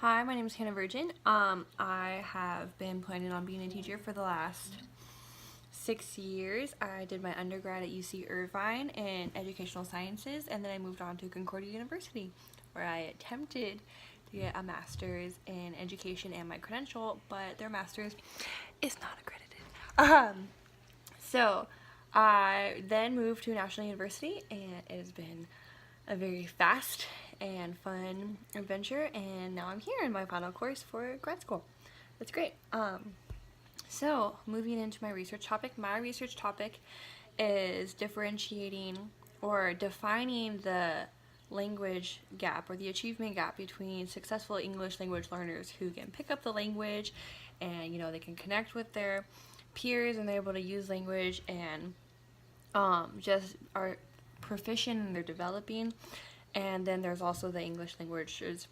Hi, my name is Hannah Virgin. I have been planning on being a teacher for the last 6 years. I did my undergrad at UC Irvine in educational sciences, and then I moved on to Concordia University, where I attempted to get a master's in education and my credential, but their master's is not accredited. So I then moved to National University, and it has been a very fast and fun adventure, and now I'm here in my final course for grad school. That's great. So moving into my research topic is differentiating or defining the language gap or the achievement gap between successful English language learners who can pick up the language and they can connect with their peers and they're able to use language and just are proficient and they're developing. And then there's also the English languages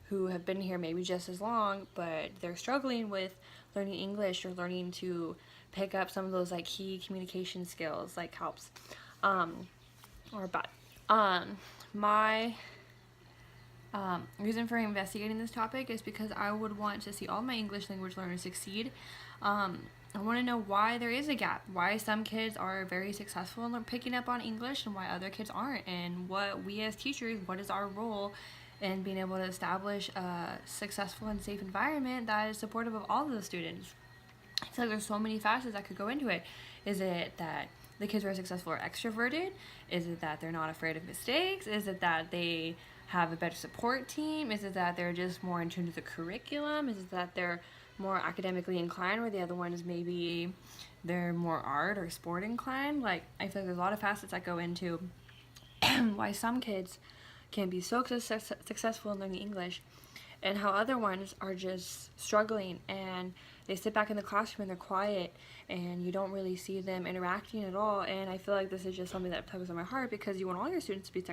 who have been here maybe just as long, but they're struggling with learning English or learning to pick up some of those like key communication skills like helps or but my reason for investigating this topic is because I would want to see all my English language learners succeed. I want to know why there is a gap, why some kids are very successful in picking up on English and why other kids aren't, and what we as teachers, what is our role in being able to establish a successful and safe environment that is supportive of all of the students. I feel like there's so many facets that could go into it. Is it that the kids who are successful are extroverted? Is it that they're not afraid of mistakes? Is it that they have a better support team? Is it that they're just more in tune to the curriculum? Is it that they're more academically inclined where the other one is maybe they're more art or sport inclined? Like, I feel like there's a lot of facets that go into why some kids can be so successful in learning English and how other ones are just struggling and they sit back in the classroom and they're quiet and you don't really see them interacting at all. And I feel like this is just something that tugs on my heart because you want all your students to be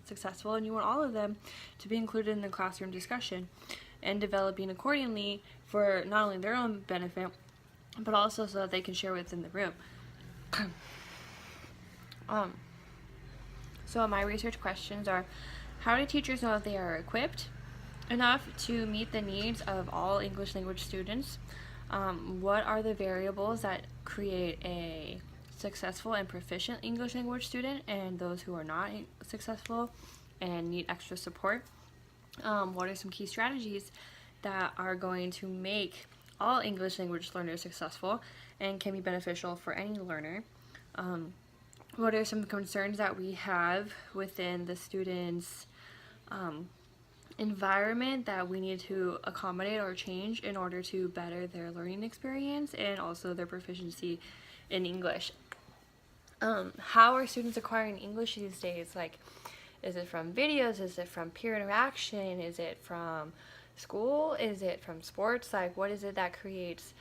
successful and you want all of them to be included in the classroom discussion and developing accordingly for not only their own benefit but also so that they can share within the room. So my research questions are: how do teachers know if they are equipped enough to meet the needs of all English language students? What are the variables that create a successful and proficient English language student and those who are not successful and need extra support? What are some key strategies that are going to make all English language learners successful and can be beneficial for any learner? What are some concerns that we have within the students' environment that we need to accommodate or change in order to better their learning experience and also their proficiency in English? How are students acquiring English these days? Like, is it from videos? Is it from peer interaction? Is it from school? Is it from sports? Like, what is it that creates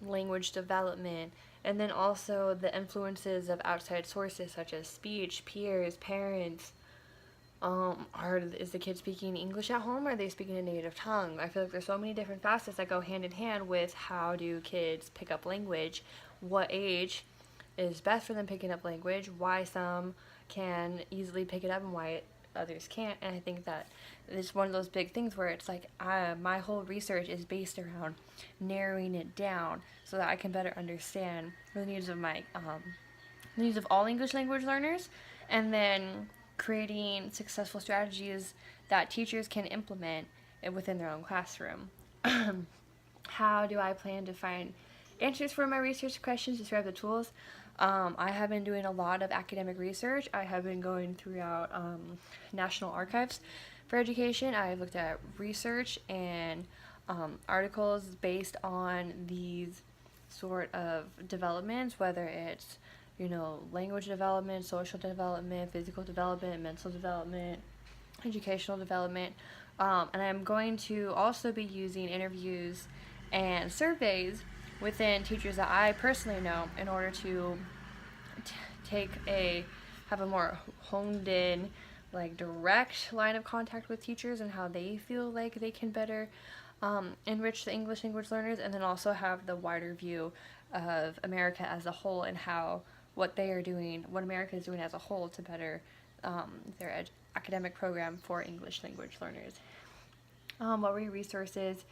language development? And then also the influences of outside sources such as speech, peers, parents. Is the kid speaking English at home or are they speaking a native tongue? I feel like there's so many different facets that go hand in hand with how do kids pick up language, what age is best for them picking up language, why some can easily pick it up and why others can't. And I think that it's one of those big things where it's like my whole research is based around narrowing it down so that I can better understand the needs of my needs of all English language learners, and then creating successful strategies that teachers can implement within their own classroom. How do I plan to find answers for my research questions? Describe the tools. I have been doing a lot of academic research. I have been going throughout National Archives for Education. I've looked at research and articles based on these sort of developments, whether it's language development, social development, physical development, mental development, educational development. And I'm going to also be using interviews and surveys within teachers that I personally know in order to have a more honed in, like, direct line of contact with teachers and how they feel like they can better enrich the English language learners, and then also have the wider view of America as a whole and how what they are doing, what America is doing as a whole to better their academic program for English language learners. What were your resources?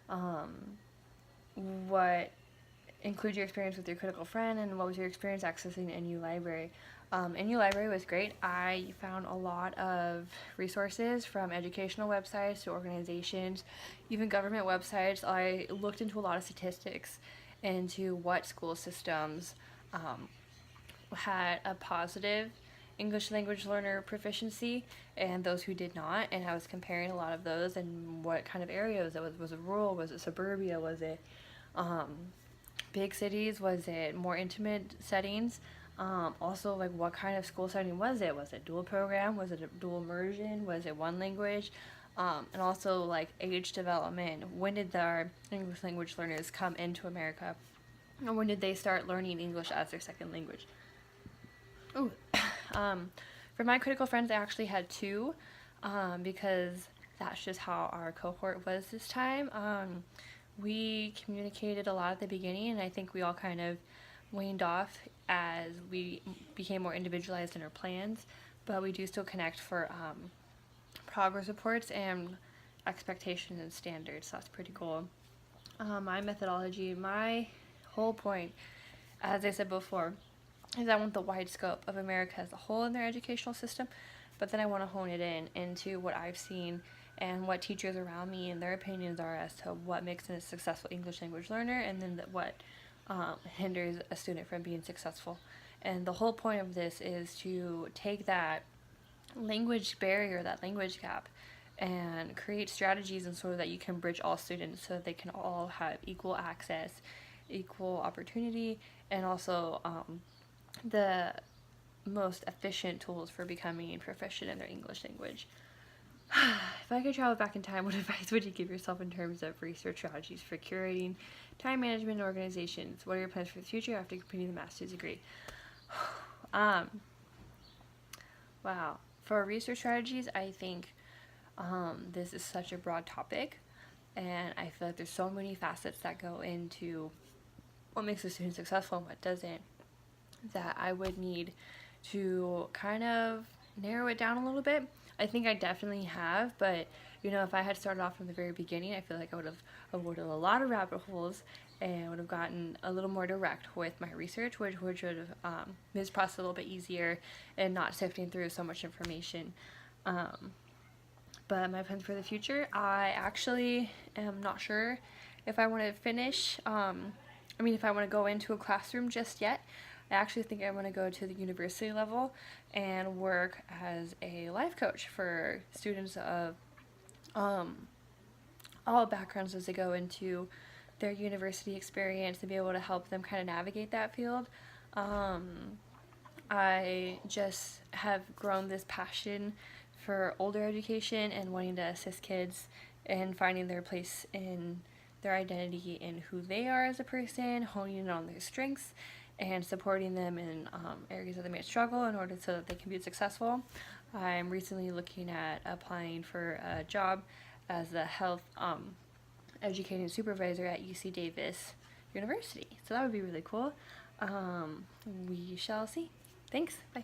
Um, what include your experience with your critical friend, and what was your experience accessing NU Library? NU Library was great. I found a lot of resources from educational websites to organizations, even government websites. I looked into a lot of statistics into what school systems um, had a positive English language learner proficiency and those who did not, and I was comparing a lot of those and what kind of areas it was it rural, was it suburbia, was it um, big cities, was it more intimate settings, also like what kind of school setting was it? Was it dual program, was it a dual immersion, was it one language, and also like age development, when did our English language learners come into America, and when did they start learning English as their second language? Ooh. um, for my critical friends, I actually had two, because that's just how our cohort was this time. We communicated a lot at the beginning, and I think we all kind of waned off as we became more individualized in our plans, but we do still connect for progress reports and expectations and standards, so that's pretty cool. My methodology, my whole point, as I said before, is I want the wide scope of America as a whole in their educational system, but then I want to hone it in into what I've seen and what teachers around me and their opinions are as to what makes a successful English language learner, and then what hinders a student from being successful. And the whole point of this is to take that language barrier, that language gap, and create strategies and so that you can bridge all students so that they can all have equal access, equal opportunity, and also the most efficient tools for becoming proficient in their English language. If I could travel back in time, what advice would you give yourself in terms of research strategies for curating, time management, and organizations? What are your plans for the future after completing the master's degree? um, wow. For research strategies, I think this is such a broad topic, and I feel like there's so many facets that go into what makes a student successful and what doesn't, that I would need to kind of narrow it down a little bit. I think I definitely have, but if I had started off from the very beginning, I feel like I would have avoided a lot of rabbit holes and would have gotten a little more direct with my research, which would have made this process a little bit easier and not sifting through so much information. But my plans for the future, I actually am not sure if I want to finish, if I want to go into a classroom just yet. I actually think I want to go to the university level and work as a life coach for students of all backgrounds as they go into their university experience and be able to help them kind of navigate that field. I just have grown this passion for older education and wanting to assist kids in finding their place in their identity in who they are as a person, honing in on their strengths, and supporting them in areas that they may struggle in order so that they can be successful. I'm recently looking at applying for a job as the health educating supervisor at UC Davis University. So that would be really cool. We shall see. Thanks. Bye.